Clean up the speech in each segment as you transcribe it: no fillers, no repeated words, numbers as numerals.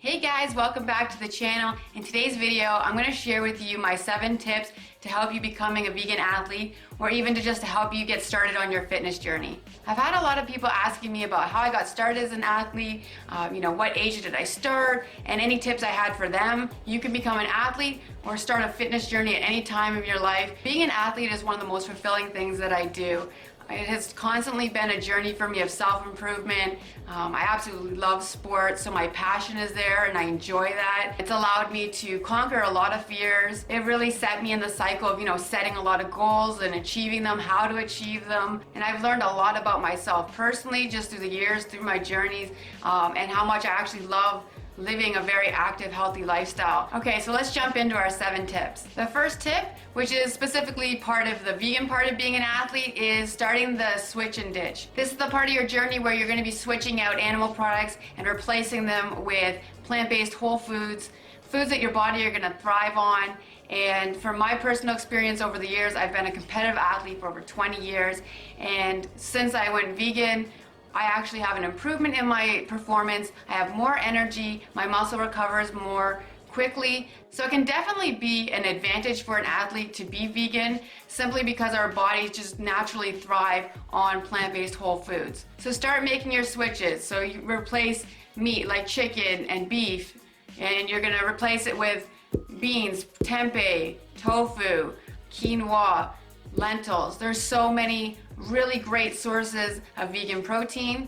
Hey guys, welcome back to the channel. In today's video, I'm going to share with you my 7 tips to help you becoming a vegan athlete, or even to help you get started on your fitness journey. I've had a lot of people asking me about how I got started as an athlete, what age did I start, and any tips I had for them. You can become an athlete or start a fitness journey at any time of your life. Being an athlete is one of the most fulfilling things that I do. It has constantly been a journey for me of self-improvement. I absolutely love sports, so my passion is there and I enjoy that. It's allowed me to conquer a lot of fears. It really set me in the cycle of, setting a lot of goals and achieving them, how to achieve them. And I've learned a lot about myself personally just through the years, through my journeys, and how much I actually love living a very active, healthy lifestyle. Okay, so let's jump into our 7 tips. The first tip, which is specifically part of the vegan part of being an athlete, is starting the switch and ditch. This is the part of your journey where you're going to be switching out animal products and replacing them with plant-based whole foods, foods that your body are going to thrive on. And from my personal experience over the years, I've been a competitive athlete for over 20 years, and since I went vegan, I actually have an improvement in my performance. I have more energy, my muscle recovers more quickly. So it can definitely be an advantage for an athlete to be vegan, simply because our bodies just naturally thrive on plant-based whole foods. So start making your switches. So you replace meat like chicken and beef, and you're gonna replace it with beans, tempeh, tofu, quinoa, lentils. There's so many really great sources of vegan protein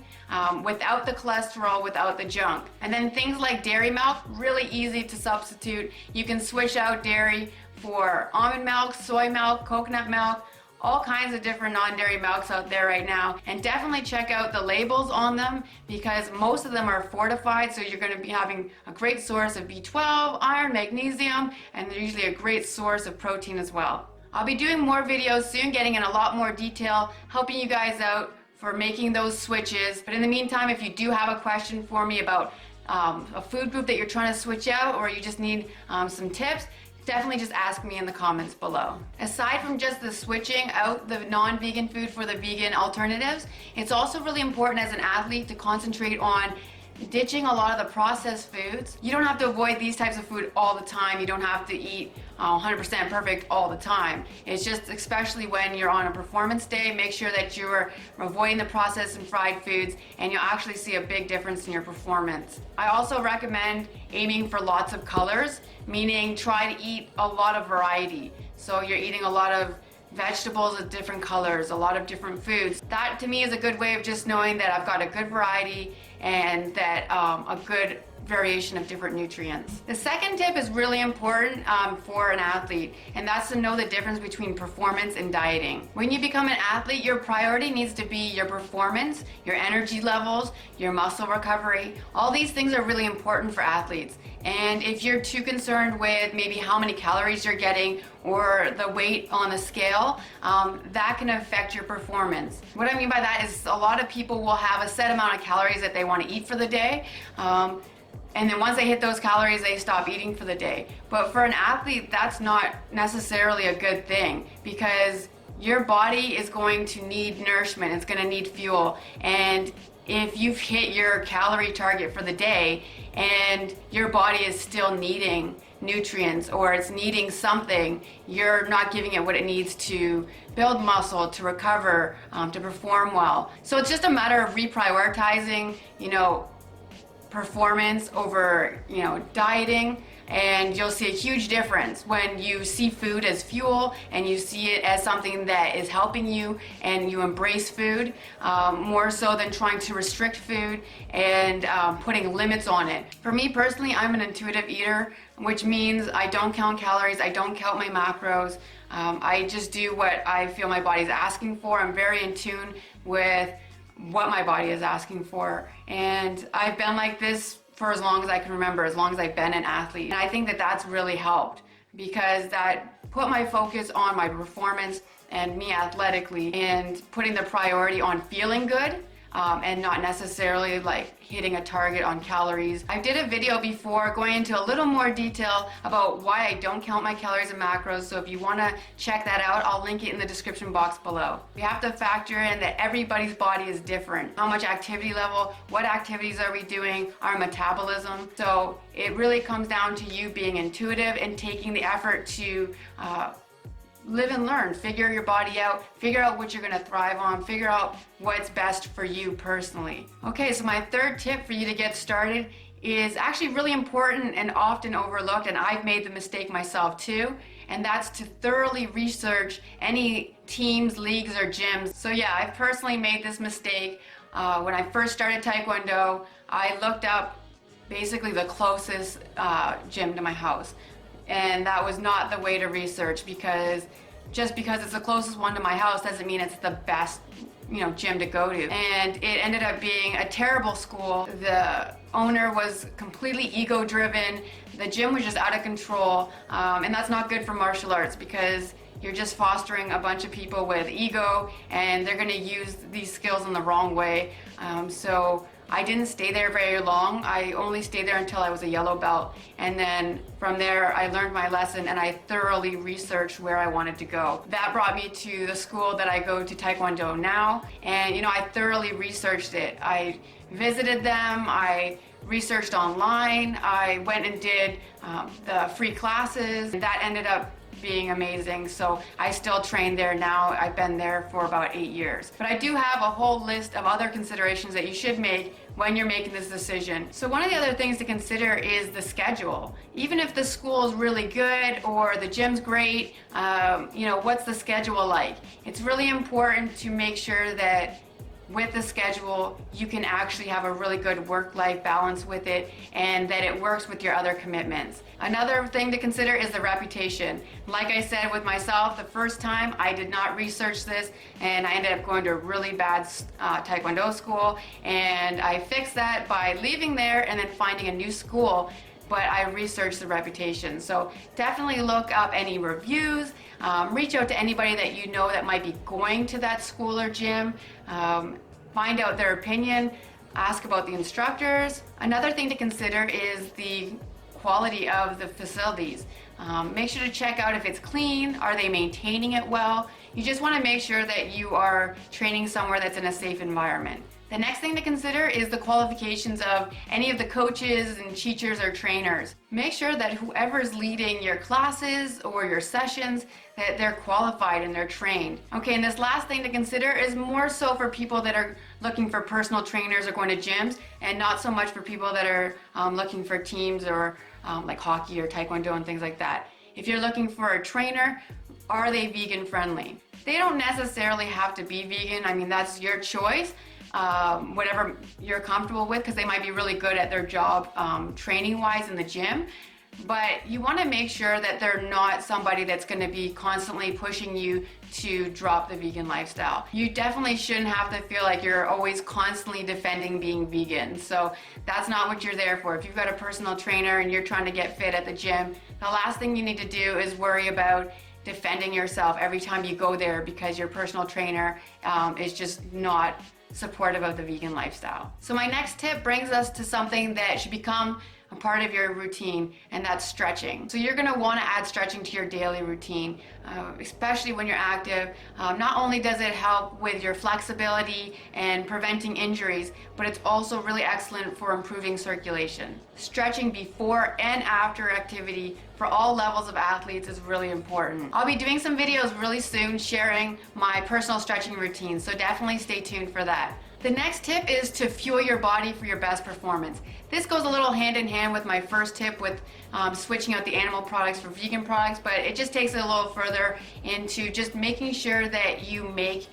without the cholesterol, without the junk. And then things like dairy milk, really easy to substitute. You can switch out dairy for almond milk, soy milk, coconut milk, all kinds of different non-dairy milks out there right now. And definitely check out the labels on them, because most of them are fortified, so you're going to be having a great source of B12, iron, magnesium, and they're usually a great source of protein as well. I'll be doing more videos soon, getting in a lot more detail, helping you guys out for making those switches. But in the meantime, if you do have a question for me about a food group that you're trying to switch out, or you just need some tips, definitely just ask me in the comments below. Aside from just the switching out the non-vegan food for the vegan alternatives, it's also really important as an athlete to concentrate on ditching a lot of the processed foods. You don't have to avoid these types of food all the time. You don't have to eat 100% perfect all the time. It's just, especially when you're on a performance day, make sure that you're avoiding the processed and fried foods, and you'll actually see a big difference in your performance. I also recommend aiming for lots of colors, meaning try to eat a lot of variety. So you're eating a lot of vegetables of different colors, a lot of different foods. That to me is a good way of just knowing that I've got a good variety and that a good variation of different nutrients. The second tip is really important for an athlete, and that's to know the difference between performance and dieting. When you become an athlete, your priority needs to be your performance, your energy levels, your muscle recovery. All these things are really important for athletes. And if you're too concerned with maybe how many calories you're getting or the weight on the scale, that can affect your performance. What I mean by that is a lot of people will have a set amount of calories that they want to eat for the day. And then once they hit those calories, they stop eating for the day. But for an athlete, that's not necessarily a good thing, because your body is going to need nourishment. It's going to need fuel. And if you've hit your calorie target for the day and your body is still needing nutrients, or it's needing something, you're not giving it what it needs to build muscle, to recover, to perform well. So it's just a matter of reprioritizing, performance over, dieting, and you'll see a huge difference when you see food as fuel and you see it as something that is helping you, and you embrace food more so than trying to restrict food and putting limits on it. For me personally, I'm an intuitive eater, which means I don't count calories, I don't count my macros. I just do what I feel my body's asking for. I'm very in tune with what my body is asking for, and I've been like this for as long as I can remember, as long as I've been an athlete. And I think that that's really helped, because that put my focus on my performance and me athletically, and putting the priority on feeling good and not necessarily like hitting a target on calories. I did a video before going into a little more detail about why I don't count my calories and macros, so if you want to check that out, I'll link it in the description box below. We have to factor in that everybody's body is different. How much activity level, what activities are we doing, our metabolism. So it really comes down to you being intuitive and taking the effort to live and learn, figure your body out, figure out what you're gonna thrive on, figure out what's best for you personally. Okay, so my third tip for you to get started is actually really important and often overlooked, and I've made the mistake myself too, and that's to thoroughly research any teams, leagues, or gyms. So yeah, I've personally made this mistake. When I first started Taekwondo, I looked up basically the closest gym to my house. And that was not the way to research, because just because it's the closest one to my house doesn't mean it's the best, gym to go to. And it ended up being a terrible school. The owner was completely ego-driven. The gym was just out of control. And that's not good for martial arts, because you're just fostering a bunch of people with ego, and they're gonna use these skills in the wrong way. So I didn't stay there very long. I only stayed there until I was a yellow belt. And then from there, I learned my lesson and I thoroughly researched where I wanted to go. That brought me to the school that I go to Taekwondo now. And I thoroughly researched it. I visited them, I researched online, I went and did the free classes. That ended up being amazing. So I still train there now. I've been there for about 8 years. But I do have a whole list of other considerations that you should make when you're making this decision. So one of the other things to consider is the schedule. Even if the school is really good or the gym's great, what's the schedule like? It's really important to make sure that with the schedule, you can actually have a really good work-life balance with it, and that it works with your other commitments. Another thing to consider is the reputation. Like I said with myself, the first time I did not research this, and I ended up going to a really bad Taekwondo school, and I fixed that by leaving there and then finding a new school. But I researched the reputation. So definitely look up any reviews, reach out to anybody that you know that might be going to that school or gym, find out their opinion, ask about the instructors. Another thing to consider is the quality of the facilities. Make sure to check out if it's clean, are they maintaining it well? You just want to make sure that you are training somewhere that's in a safe environment. The next thing to consider is the qualifications of any of the coaches and teachers or trainers. Make sure that whoever is leading your classes or your sessions, that they're qualified and they're trained. Okay, and this last thing to consider is more so for people that are looking for personal trainers or going to gyms, and not so much for people that are looking for teams or like hockey or Taekwondo and things like that. If you're looking for a trainer, are they vegan friendly? They don't necessarily have to be vegan. I mean, that's your choice. Whatever you're comfortable with, because they might be really good at their job training wise in the gym, but you want to make sure that they're not somebody that's going to be constantly pushing you to drop the vegan lifestyle. You definitely shouldn't have to feel like you're always constantly defending being vegan. So that's not what you're there for. If you've got a personal trainer and you're trying to get fit at the gym, the last thing you need to do is worry about defending yourself every time you go there because your personal trainer is just not supportive of the vegan lifestyle. So my next tip brings us to something that should become a part of your routine, and that's stretching. So you're gonna wanna add stretching to your daily routine, especially when you're active. Not only does it help with your flexibility and preventing injuries, but it's also really excellent for improving circulation. Stretching before and after activity for all levels of athletes is really important. I'll be doing some videos really soon sharing my personal stretching routine, so definitely stay tuned for that. The next tip is to fuel your body for your best performance. This goes a little hand in hand with my first tip with switching out the animal products for vegan products, but it just takes it a little further into just making sure that you make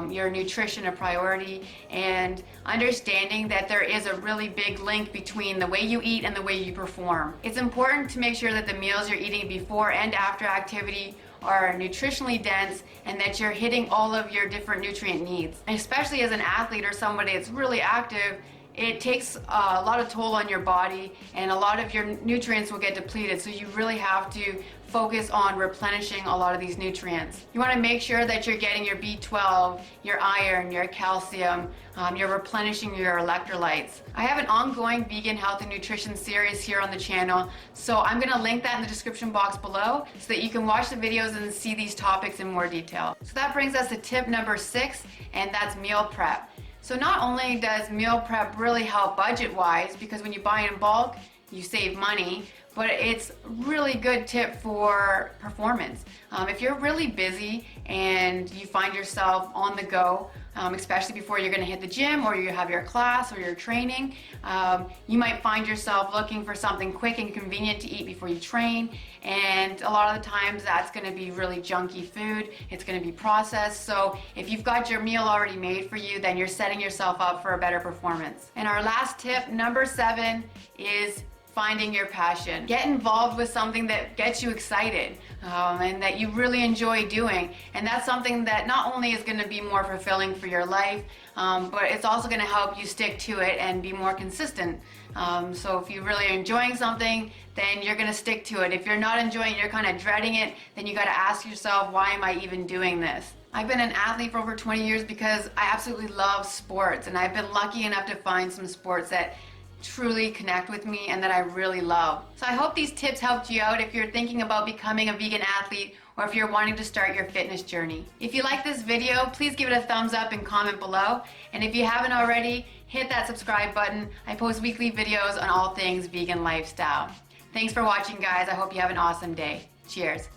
your nutrition a priority, and understanding that there is a really big link between the way you eat and the way you perform. It's important to make sure that the meals you're eating before and after activity are nutritionally dense and that you're hitting all of your different nutrient needs. And especially as an athlete or somebody that's really active, it takes a lot of toll on your body and a lot of your nutrients will get depleted, so you really have to focus on replenishing a lot of these nutrients. You want to make sure that you're getting your B12, your iron, your calcium, you're replenishing your electrolytes. I have an ongoing vegan health and nutrition series here on the channel, so I'm going to link that in the description box below so that you can watch the videos and see these topics in more detail. So that brings us to tip number 6, and that's meal prep. So not only does meal prep really help budget-wise, because when you buy in bulk, you save money, but it's really good tip for performance. If you're really busy and you find yourself on the go, especially before you're gonna hit the gym or you have your class or your training, you might find yourself looking for something quick and convenient to eat before you train, and a lot of the times that's gonna be really junky food, it's gonna be processed. So if you've got your meal already made for you, then you're setting yourself up for a better performance. And our last tip, number 7, is finding your passion. Get involved with something that gets you excited and that you really enjoy doing. And that's something that not only is going to be more fulfilling for your life, but it's also going to help you stick to it and be more consistent. So if you're really enjoying something, then you're going to stick to it. If you're not enjoying it, you're kind of dreading it, then you got to ask yourself, why am I even doing this? I've been an athlete for over 20 years because I absolutely love sports, and I've been lucky enough to find some sports that truly connect with me and that I really love. So I hope these tips helped you out if you're thinking about becoming a vegan athlete or if you're wanting to start your fitness journey. If you like this video, please give it a thumbs up and comment below. And if you haven't already, hit that subscribe button. I post weekly videos on all things vegan lifestyle. Thanks for watching, guys. I hope you have an awesome day. Cheers.